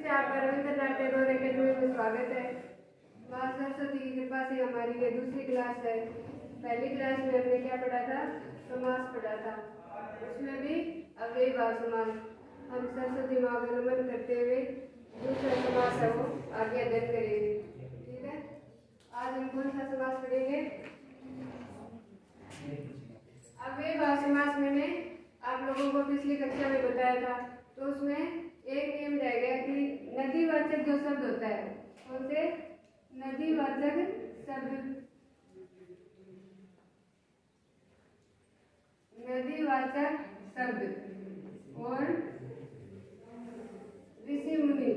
से आपका रविंद्रनाथ टैगोर एकेडमी में स्वागत है। माँ सरस्वती की कृपा से हमारी ये दूसरी क्लास है। पहली क्लास में हमने क्या पढ़ा था? समास पढ़ा था। उसमें भी अव्ययीभाव समास। हम सरस्वती माँ को नमन करते हुए दूसरा समास है वो आगे अध्ययन करेंगे। ठीक है, आज हम कौन सा समास पढ़ेंगे? अव्ययीभाव समास मैंने आप लोगों को पिछली कक्षा में बताया था। तो उसमें एक नियम रह गया कि नदीवाचक जो शब्द होता है उनसे नदीवाचक शब्द और ऋषि मुनि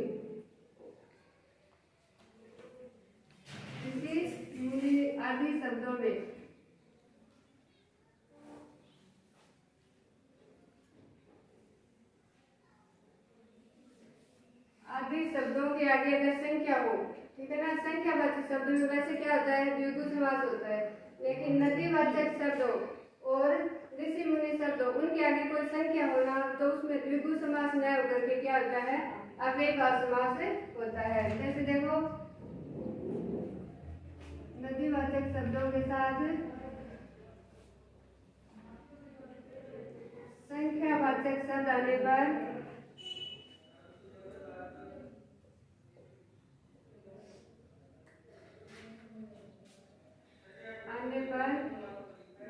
आदि शब्दों में के आगे अगर संख्या हो, ठीक है ना, संख्यावाचक शब्द में वैसे क्या होता है? द्विगु समास होता है। लेकिन नदीवाचक शब्दों और ऋषि मुनि शब्दों उनके आगे कोई संख्या होना तो उसमें द्विगु समास न होकर के क्या होता है? अव्ययीभाव समास होता है। जैसे देखो, नदीवाचक शब्दों के साथ संख्यावाचक शब्द आने पर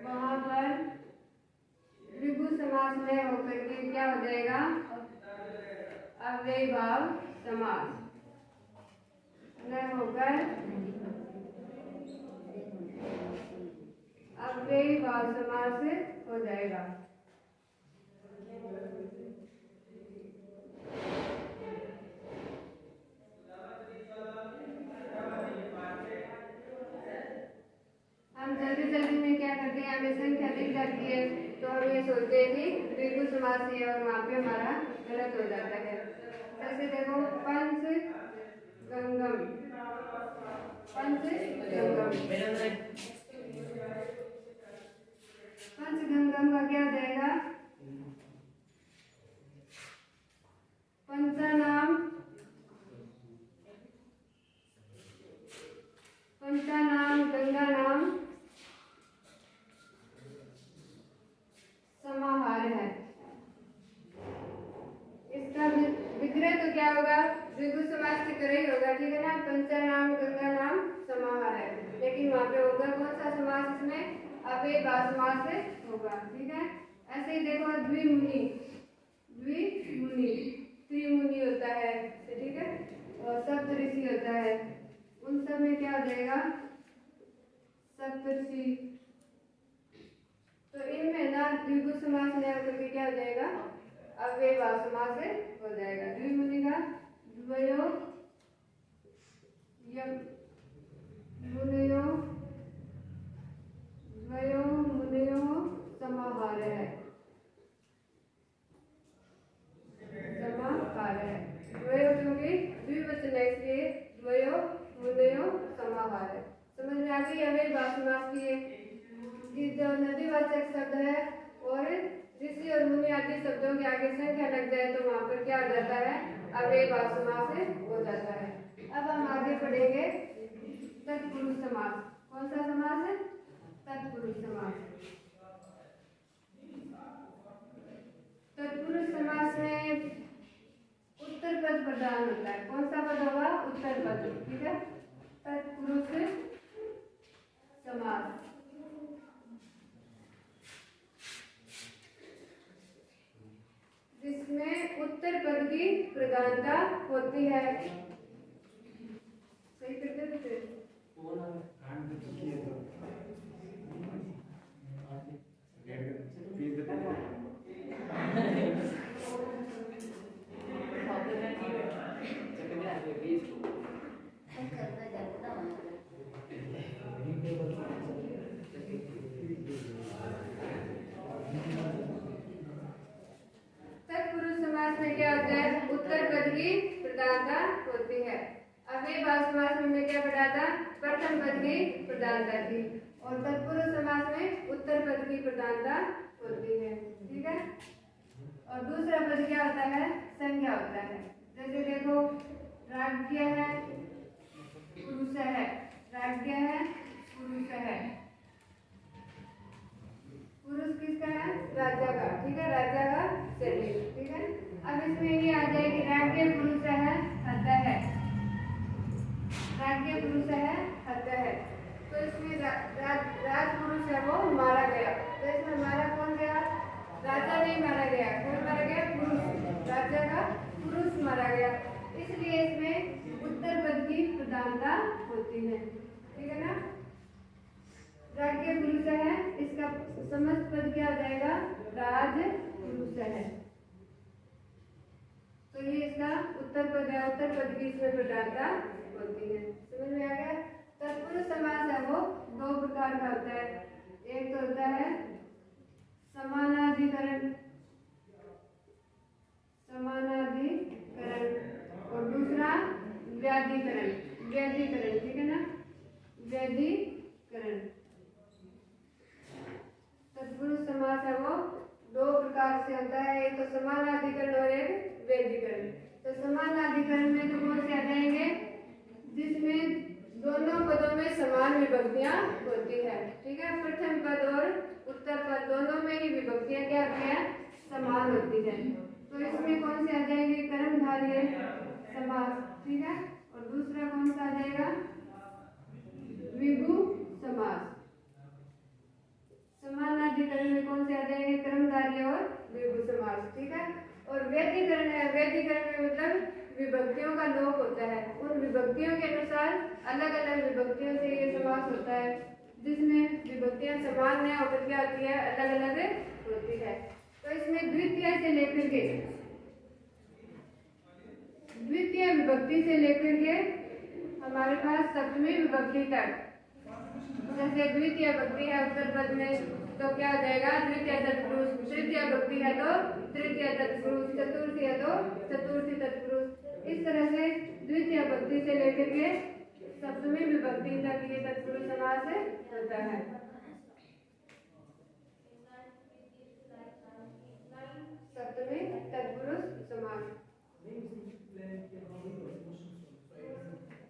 वहां पर द्विगु समास में होकर के क्या हो जाएगा? अव्ययीभाव समास न होकर अव्ययीभाव समास हो जाएगा। हम जल्दी में क्या करते हैं? हमें संख्या दिख जाती है तो हम ये सोचते हैं कि द्विगु समास है और वहाँ पे हमारा गलत हो जाता है। जैसे देखो, पंचगंगम का क्या हो जाएगा? पंचानाम गंगा नाम समाहार है। इसका विग्रह तो क्या होगा? द्विगु समास की तरह ही होगा, ठीक है ना। पंचानाम गंगा नाम समाहार है, लेकिन वहां पे होगा कौन सा समास? इसमें अव्ययीभाव समास होगा, ठीक है। ऐसे ही देखो, द्विमुनि त्रिमुनि होता है, ठीक है, और सप्तऋषि होता है। उन सब में क्या हो जाएगा? सप्तऋषि। तो इनमें ना द्विगु समास नहीं होकर के क्या हो जाएगा? अव्ययीभाव समास हो जाएगा। द्विमुनि का द्वयो मुनयो समाहार है। द्वयो क्योंकि द्विवचन है, इसलिए द्वयो मुनयो समाहार है। समझ में आ गई? अव्ययीभाव समास की जो नदीवाचक शब्द है और ऋषि और मुनि आदि शब्दों के आगे संख्या लग जाए तो वहां पर क्या हो जाता है? अव्ययीभाव समास हो जाता है। अब हम आगे पढ़ेंगे तत्पुरुष समास। कौन सा समास है? तत्पुरुष समास। तत्पुरुष समास में उत्तर पद प्रधान होता है। कौन सा पद होगा? उत्तर पद, ठीक है। तत्पुरुष समास जिसमें उत्तर पद की प्रधानता होती है। सही करते थे तत्पुरुष समास में क्या होता है? उत्तर पद की प्रधानता होती है। अव्ययीभाव समास में क्या पढ़ा था? प्रथम पद की प्रधानता थी, और तत्पुरुष समास में उत्तर पद की प्रधानता होती है, ठीक है। और दूसरा पद क्या होता है? संज्ञा होता है। जैसे देखो राज्य है पुरुष है, राज्य है पुरुष है, पुरुष किसका है? राजा का, ठीक है, राजा का शरीर, ठीक है। अब इसमें ये आ जाएगी राज्य पुरुष है हत्या है, राज्य पुरुष है हत्या है, तो इसमें राज पुरुष है वो मारा गया, तो इसमें मारा कौन गया? राजा नहीं मारा गया, कौन मारा गया? पुरुष, राजा का पुरुष मारा गया, इसलिए इसमें उत्तर पद की प्रधानता होती है, ठीक है ना। राज्य पुरुष है, इसका समस्त पद क्या हो जाएगा? राज पुरुष है, तो ये इसका उत्तर पद है, उत्तर पद की इसमें प्रधानता होती है। समझ में आ गया? तत्पुरुष समास है वो दो प्रकार का होता है, एक तो होता है समानाधिकरण, समानाधिकरण, और दूसरा व्याधिकरण, व्याधिकरण, ठीक है ना, व्याधिकरण। तत्पुरुष समास है वो दो प्रकार से होता है, एक तो समानाधिकरण और एक व्याधिकरण। तो समानाधिकरण में तो कौन से आ जाएंगे? जिसमें दोनों पदों में समान विभक्तियां होती है, ठीक है, प्रथम पद और उत्तर पद दोनों में ही विभक्तियां क्या होती है? समान होती है। तो इसमें कौन से आ जाएंगे? कर्मधारय समास, ठीक है, और दूसरा कौन सा आ जाएगा? द्विगु समास। समानाधिकरण में कौन से आ जाएंगे? कर्मधारय और द्विगु समास, ठीक है। और व्यतिकरण है, व्यतिकरण में मतलब विभक्तियों का लोप होता है, उन विभक्तियों के अनुसार अलग अलग विभक्तियों से ये समास होता है, जिसमें विभक्तियां समान नहीं होकर क्या होती है? अलग अलग होती है। तो इसमें द्वितीय से लेकर के द्वितीय विभक्ति से लेकर के हमारे पास सप्तमी विभक्ति तक, जैसे द्वितीय विभक्ति है उत्तर पद में तो क्या हो जाएगा? द्वितीय तत्पुरुष, तृतीय विभक्ति है तो तृतीय तत्पुरुष, चतुर्थी है तो चतुर्थी तत्पुरुष, इस तरह से द्वितीय विभक्ति से लेकर के सप्तमी विभक्ति तक ये तत्पुरुष समास होता है। सप्तमी तत्पुरुष समास।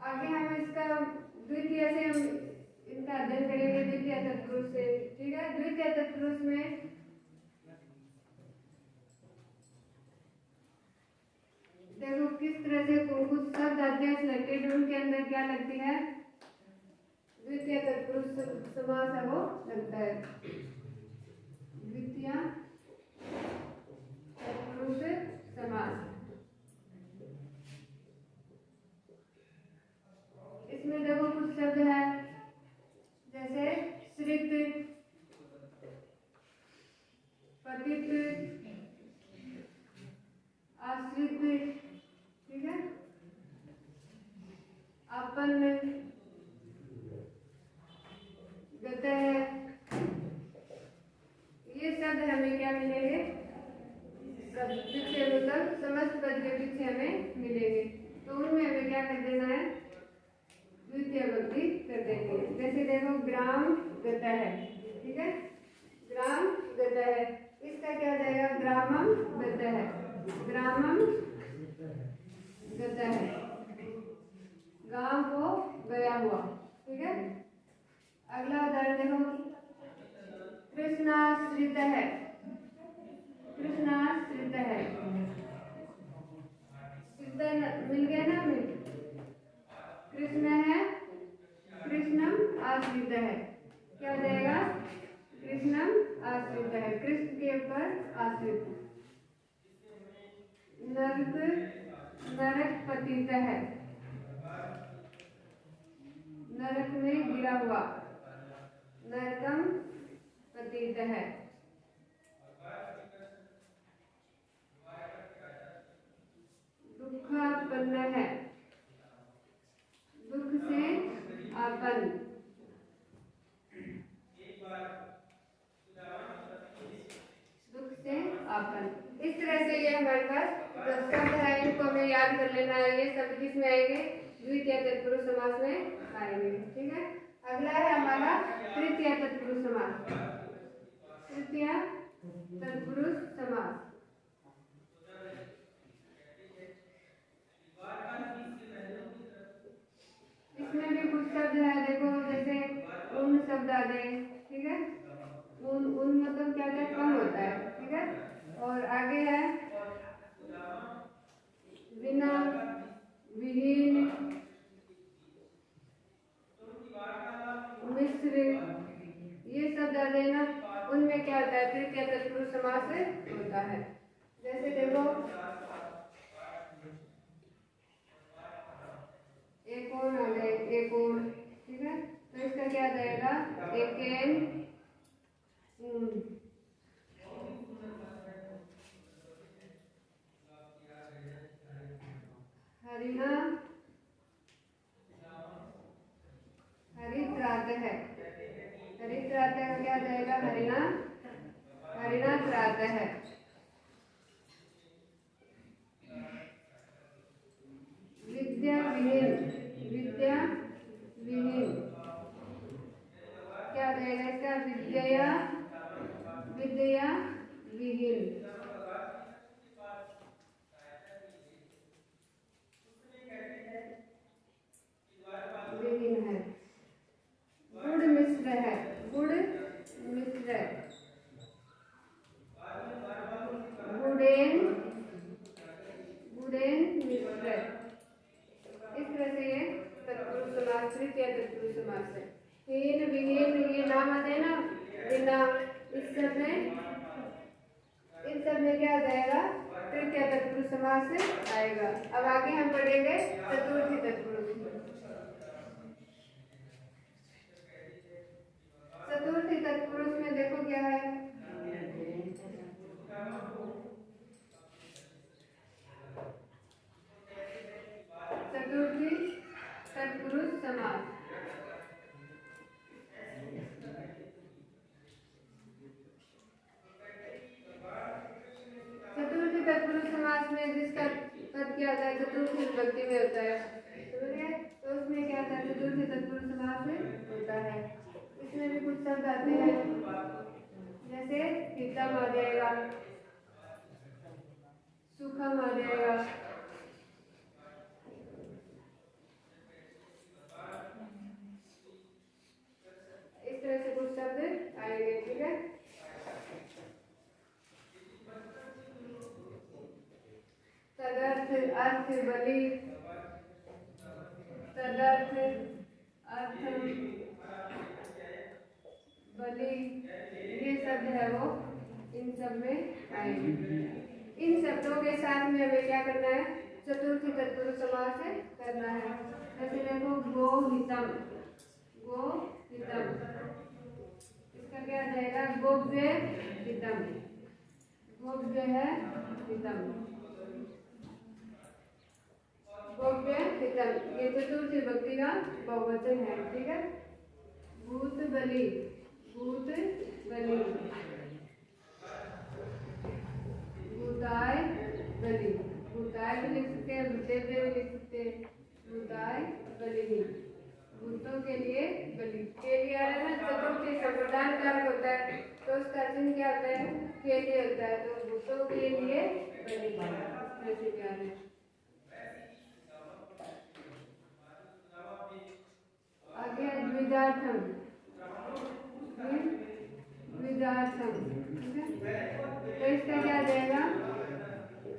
आगे हम इसका द्वितीय से हम इनका अध्ययन करेंगे, द्वितीय तत्पुरुष से, ठीक है। द्वितीय तत्पुरुष में देखो किस तरह से कुछ शब्द आते हैं सिलेक्टेड, उनके अंदर क्या लगती है? द्वितीय तत्पुरुष समास है वो लगता है। द्वितीय तत्पुरुष समास, इसमें देखो कुछ शब्द है जैसे श्रित, पतित, आश्रित, ठीक है, आपन, गतः, ये शब्द हमें क्या मिलेंगे? पीछे मतलब समस्त पद के पीछे हमें मिलेंगे, तो उनमें हमें क्या कर देना है? द्वितीय विभक्ति कर देंगे। जैसे देखो ग्राम गता है, ठीक है, ग्राम गता है, इसका क्या हो जाएगा? ग्रामम गता है, ग्रामम गता है, गांव को गया हुआ, ठीक है। अगला उदाहरण देखो, कृष्णाश्रित है, कृष्णाश्रित है, मिल गया ना हमें? कृष्ण है, कृष्णम आश्रित है, क्या हो जाएगा? कृष्णम आश्रित है, कृष्ण के ऊपर आश्रित। नरक, नरक पतित है, नरक में गिरा हुआ, नरकम पतित है। दुखापन्न है, दुख से आपन, दुख से आपन। इस तरह से ये हमारे पास शब्द है, इनको हमें याद कर लेना है। ये शब्द किसमें आएंगे? द्वितीय तत्पुरुष समास में आएंगे, ठीक है। अगला है हमारा तृतीय तत्पुरुष समास। तृतीय तत्पुरुष समास, शब्द है देखो, जैसे उन शब्द आ गए, ठीक है। उन मतलब क्या क्या कम होता है, ठीक है। और आगे है बिना, विहीन, मिश्र, ये शब्द आ गए ना, उनमें क्या होता है, तृतीय तत्पुरुष समास होता है। जैसे देखो एक और आ गए, एक और, ठीक है। तो इसका क्या जाएगा, एकेन, हरिणा, हरित्रात है, हरित्रात का क्या जाएगा, हरिणा, हरिणा त्रात है। विद्या विहीन, विद्या विहीन क्या रहेगा इसका, विद्या, विद्या विहीन, विहीन है। गुड़ मिश्र है, गुड़ मिश्र, गुड़ेन, गुड़ेन मिश्र। इस तरह से ये तत्पुरुष समास, तृतीय तत्पुरुष समास है। हीन, विहीन, ये नाम आते हैं ना, बिना, इस सब में, इन सब में क्या आ जाएगा, तृतीय तत्पुरुष समास आएगा। अब आगे हम पढ़ेंगे चतुर्थी तत्पुरुष। चतुर्थी तत्पुरुष में देखो क्या है, चतुर्थी तत्पुरुष समास। चतुर्थी तत्पुरुष समास में जिसका पद क्या होता है, चतुर्थी विभक्ति में होता है, तो उसमें क्या होता है, चतुर्थी तत्पुरुष समास होता है। इसमें भी कुछ शब्द आते हैं, जैसे हितम आ जाएगा, सुखम आ जाएगा, इस तरह से कुछ शब्द आएंगे, ठीक है। तदर्थ, अर्थ, बलि, तदर्थ, अर्थम, बलि, ये शब्द है वो इन सब में आएंगे। इन शब्दों के साथ में हमें क्या करना है, चतुर्थी तत्पुरुष समास करना है। जैसे देखो गोहितम, गोहितम, इसका क्या जाएगा, गोव्य हितम, गोव्य है हितम, गोव्य हितम, ये चतुर्थी विभक्ति का बहुवचन है, ठीक है। भूत बलि, भूत बलि, भूताय बलि, भूताय भी लिख सकते हैं, भूतेव्य भी लिख सकते हैं, भूताय बलि, भूतों के लिए बलि, के लिए आ रहा है ना, चतुर्थी संप्रदान कारक होता है, तो उसका चिन्ह क्या होता है, के लिए होता है, तो भूतों के लिए बलि, ऐसे क्या है। आगे द्विजार्थम, द्विजार्थम, ठीक है। तो इसका क्या जाएगा,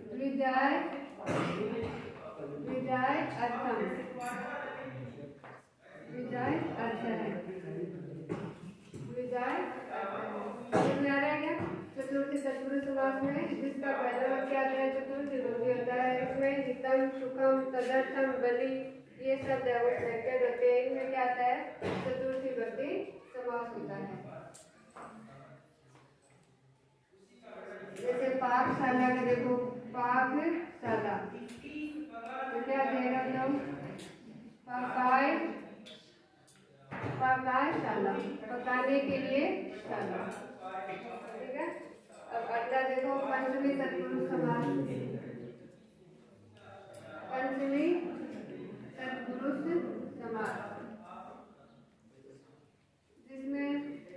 द्विजाय, द्विजाय अर्थम, द्विजाय अर्थ है, द्विजाय समझ आ रहा है क्या। चतुर्थी तत्पुरुष समास में जिसका पहला वाक्य आता है चतुर्थी विभक्ति होता है, इसमें हितम, सुखम, तदर्थम, बलि, ये शब्द है वो सेकंड होते हैं, इनमें क्या आता है, चतुर्थी विभक्ति समास होता है। जैसे पाकशाला का देखो, पाकशाला, तो क्या देगा, तो पकाए, पकाए शाला, पकाने के लिए शाला, ठीक है। अब अगला देखो पंचमी तत्पुरुष समास, पंचमी तत्पुरुष समास, जिसमें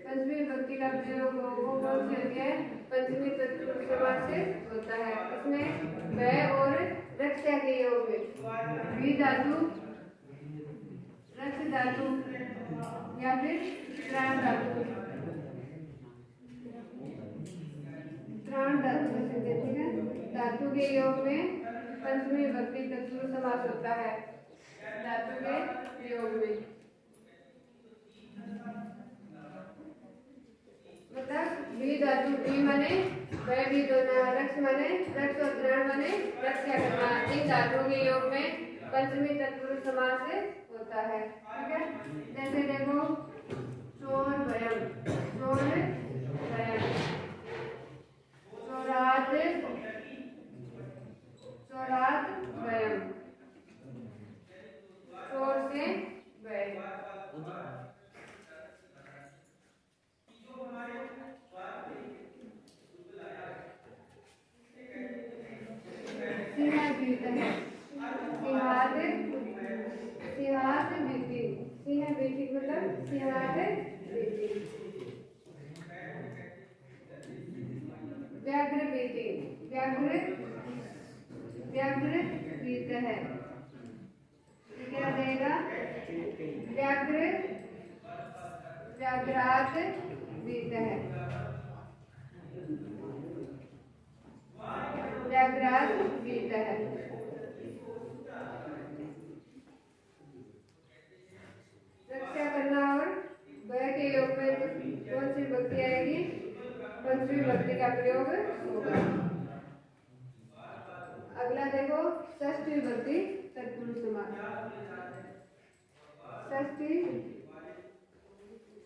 पंचमी विभक्ति का प्रयोग हो, वो कौन सी होती है, पंचमी तत्पुरुष समास से होता है। इसमें व और रक्षा के योग में भी धातु, रक्ष धातु या फिर त्राण धातु, त्राण धातु में से ठीक है। धातु के योग में पंचमी विभक्ति तत्पुरुष समास होता है। धातु के योग में मतलब भी धातु भी माने वह भी दोनों, रक्ष माने रक्ष और त्राण माने रक्षा करना। इन धातुओं के योग में पंचमी तत्पुरुष समास होता है। ठीक है, जैसे देखो चोर भयम, चोर भयम, चोरात, चोरात भयम, चोर से भय। सिंहाद्वीत है, सिंहाद, सिंहाद बीती, सिंह बीती मतलब सिंहाद बीती। व्याघ्र बीती, व्याघ्र, व्याघ्र बीत है, क्या देगा? व्याघ्र, व्याघ्रात बीत है, व्याघ्रात बीत है। रक्षा करना और वह के योग में कौन सी विभक्ति आएगी? पंचमी विभक्ति का प्रयोग होगा। अगला देखो षष्ठी विभक्ति तत्पुरुष समास। षष्ठी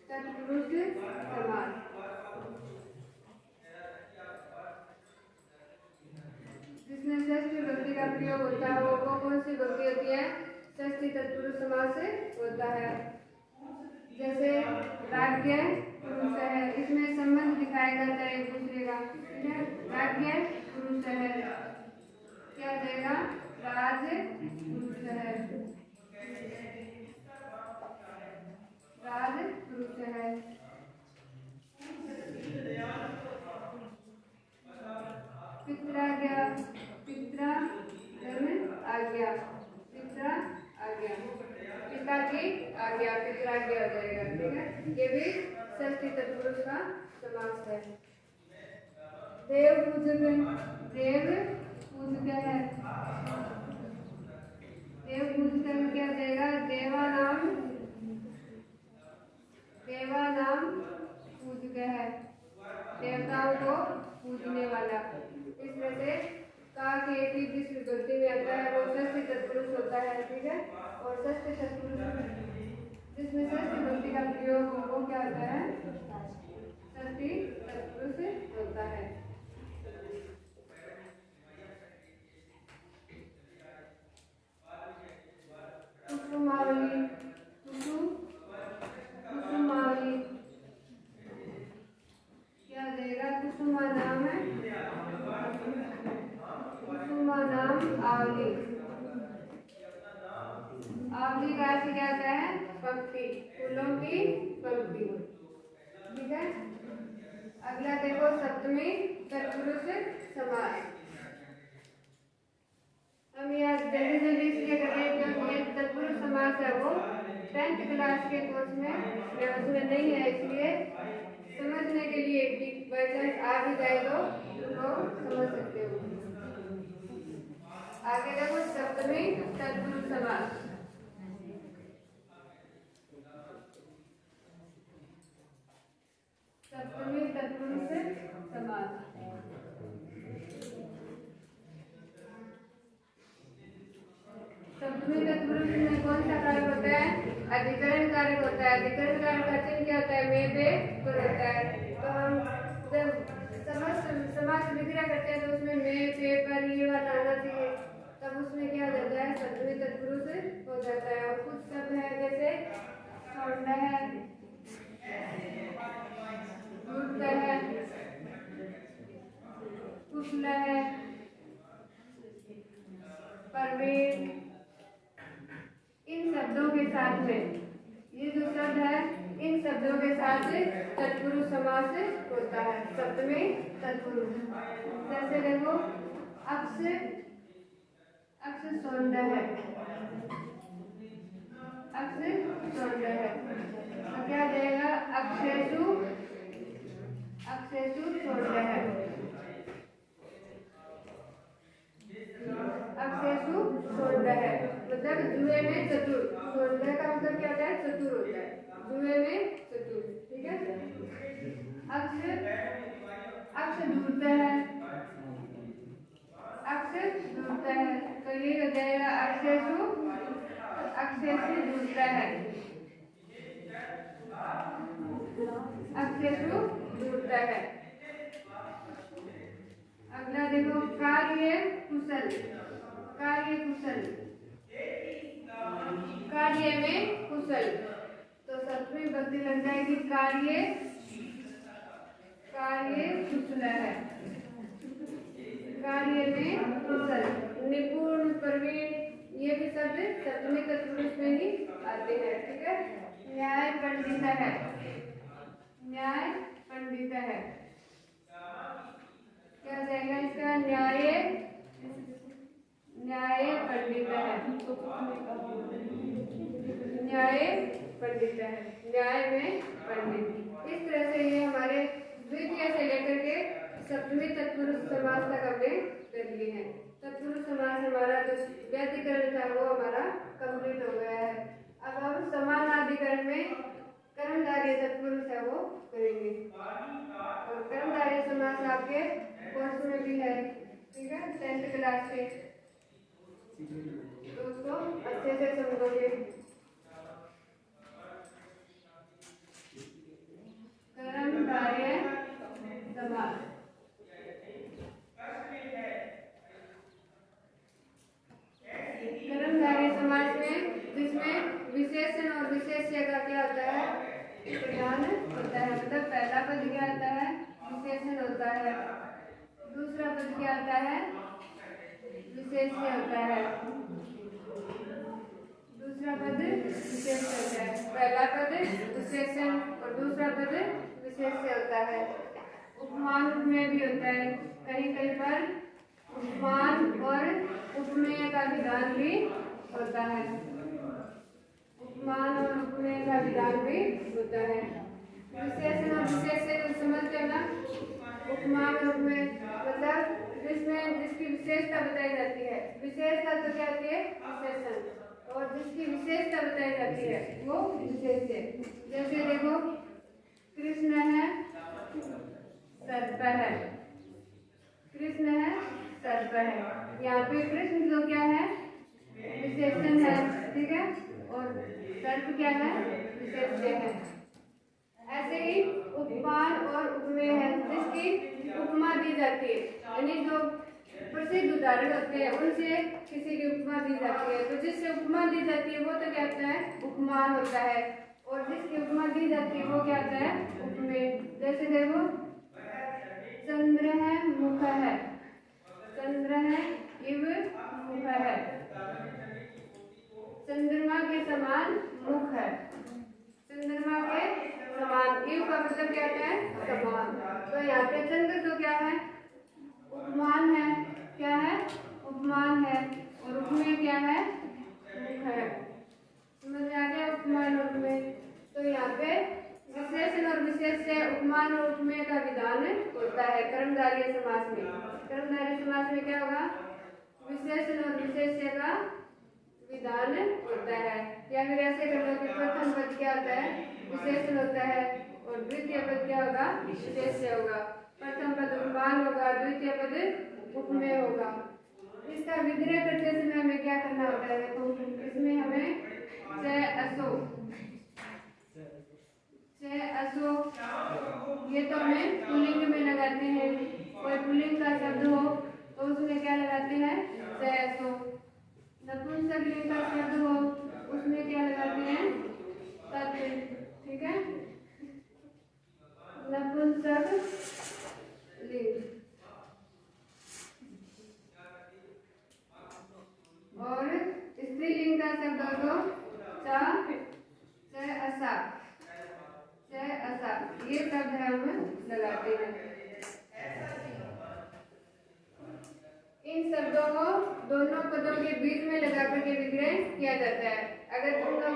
तत्पुरुष समास जिसमें षष्ठी विभक्ति का प्रयोग होता है वो कौन सी विभक्ति होती है? षष्ठी तत्पुरुष समास होता है। जैसे राज्य पुरुष है, इसमें संबंध दिखाया जाता है एक दूसरे का। ठीक है, राज्य पुरुष है, क्या देगा? राज पुरुष है, राज पुरुष है। पित्राज्ञा, पित्रा धर्म आज्ञा, पित्रा आज्ञा, पिता की आज्ञा, पित्राज्ञा हो जाएगा। ठीक है, ये भी षष्ठी तत्पुरुष का समास है। देव पूजक, देव पूजक है, देव पूजक में क्या देगा? देवा नाम, देवा नाम पूजक है, देवताओं को पूजने वाला। इसमें से का के एक ही जिस विभक्ति में आता है वो षष्ठी तत्पुरुष होता है। ठीक है, और षष्ठी तत्पुरुष जिसमें षष्ठी विभक्ति का प्रयोग हो वो क्या होता है? षष्ठी तत्पुरुष होता है। कुसुमावली, कुसुमावली क्या देगा? कुसुमा नाम है, कुसुमा नाम आवली, आवली का अर्थ क्या होता है? पंक्ति, फूलों की पंक्ति। ठीक है, अगला देखो सप्तमी तत्पुरुष समास। हम यार जल्दी जल्दी इसलिए कर रहे हैं क्योंकि ये तत्पुरुष समास है वो 10th क्लास के कोर्स में उसमें नहीं है, इसलिए समझने के लिए बाई चांस आ भी जाए तो समझ सकते हो। आगे देखो सप्तमी तत्पुरुष समास। सप्तमी तत्पुरुष समास सप्तमी तत्पुरुष में कौन सा कारक होता है? अधिकरण कारक होता है। अधिकरण कारक का चिन्ह क्या होता है? में पे पर होता है। तो हम जब समास विग्रह करते हैं तो उसमें में पे पर ये वाला आना चाहिए, तब उसमें क्या हो जाता है? सप्तमी तत्पुरुष हो जाता है। और कुछ शब्द है जैसे सौंड है, दूध है, कुशल है, परवीन, इन शब्दों के साथ में ये जो शब्द है इन शब्दों के साथ तत्पुरुष समास होता है। सप्तमी तत्पुरुष जैसे देखो अक्ष, अक्ष सौंड है, अक्ष मतलब जुए में चतुर। सोलह का मतलब क्या होता है? चतुर होता है, जुए में चतुर। ठीक है। अक्ष ढूंढता है, अक्ष ढूंढता है, तो ये हो जाएगा अक्षेषु, अक्षेषु ढूंढता है, अक्षेषु ढूंढता है। अगला देखो, कार्य कुशल, कार्य कुशल, कार्य में कुशल, तो सप्तमी विभक्ति लग जाएगी कार्य, कार्य कुशल है, कार्य में कुशल। निपुण, प्रवीण, ये भी शब्द सप्तमी तत्पुरुष में ही आते हैं। ठीक है। न्याय पंडित है, न्याय पंडित है, क्या हो जाएगा इसका? न्याय, न्याय पंडित है, न्याय पंडित है, न्याय में पंडित। इस तरह से ये हमारे द्वितीय से लेकर के सप्तमी तत्पुरुष समास तक हमने कर लिए हैं। तत्पुरुष समास हमारा जो व्याधिकरण था वो हमारा कंप्लीट हो गया है। अब हम समानाधिकरण में कर्मधारय तत्पुरुष है वो करेंगे, और कर्मधारय समास आपके कोर्स में भी है। ठीक है, 10th क्लास के, तो उसको अच्छे से समझोगे। कर्मधारय समास, कर्मधारय समास में जिसमें विशेषण और विशेष्य का क्या होता है? प्रधान होता है। मतलब पहला पद क्या आता है? विशेषण होता है, दूसरा पद क्या आता है? विशेष्य होता है, दूसरा पद विशेष्य होता है। पहला पद विशेषण और दूसरा पद विशेष्य होता है। उपमान उपमेय भी होता है, कहीं कहीं पर उपमान और उपमेय का विधान भी होता है, उपमान और उपमेय का विधान भी होता है। विशेषण और विशेष्य समझते हो ना? उपमान और उपमेय मतलब जिसमें जिसकी विशेषता बताई जाती है, विशेषता तो क्या होती है? विशेषण, और जिसकी विशेषता बताई जाती है वो विशेष्य। जैसे देखो, कृष्ण है, सर्प है, कृष्ण है, सर्प है, यहाँ पे कृष्ण तो क्या है? विशेषण है। ठीक है, और सर्प क्या है? विशेष्य है। ऐसे ही उपमान और उपमेय है, जिसकी उपमा दी जाती है, यानी जो प्रसिद्ध उदाहरण होते हैं उनसे किसी की उपमा दी जाती है। तो जिससे उपमा दी जाती है वो तो क्या होता है? उपमान होता है, और जिसकी उपमा दी जाती है वो क्या होता है? उपमेय। जैसे देखो, चंद्र है, मुख है, चंद्र है, इव मुख है, चंद्रमा के समान मुख है, चंद्रमा के समान, इव का मतलब क्या होता है? समान। तो यहाँ पे चंद्र तो क्या है? उपमान है, क्या है? उपमान है, और उपमेय क्या है? मुख है। समझ में आ गया? उपमान और उपमेय। तो यहाँ पे विशेषण और विशेष्य, उपमान और उपमेय का विधान होता है कर्मधारय समास में। कर्मधारय समास में क्या होगा? विशेषण और विशेष्य का विधान होता है। या फिर ऐसे कर लो कि प्रथम पद क्या होता है? विशेषण होता है, और द्वितीय पद क्या होगा? विशेष्य होगा। प्रथम पद उपमान होगा, द्वितीय पद उपमेय होगा। इसका विग्रह करते समय हमें क्या करना होता है? देखो, इसमें हमें च असो, च असो, ये तो हमें पुल्लिंग में लगाते हैं। कोई पुल्लिंग का शब्द हो तो उसमें क्या लगाते हैं? च असो। नपुंसकलिंग का शब्द हो उसमें क्या लगाते हैं? तत्। ठीक है, नपुंसक लिंग। और स्त्रीलिंग का शब्द हो तो च असा, च असा, ये शब्द हम लगाते हैं। इन शब्दों को दोनों पदों के बीच में लगा करके विग्रह किया जाता है। अगर तुम लोग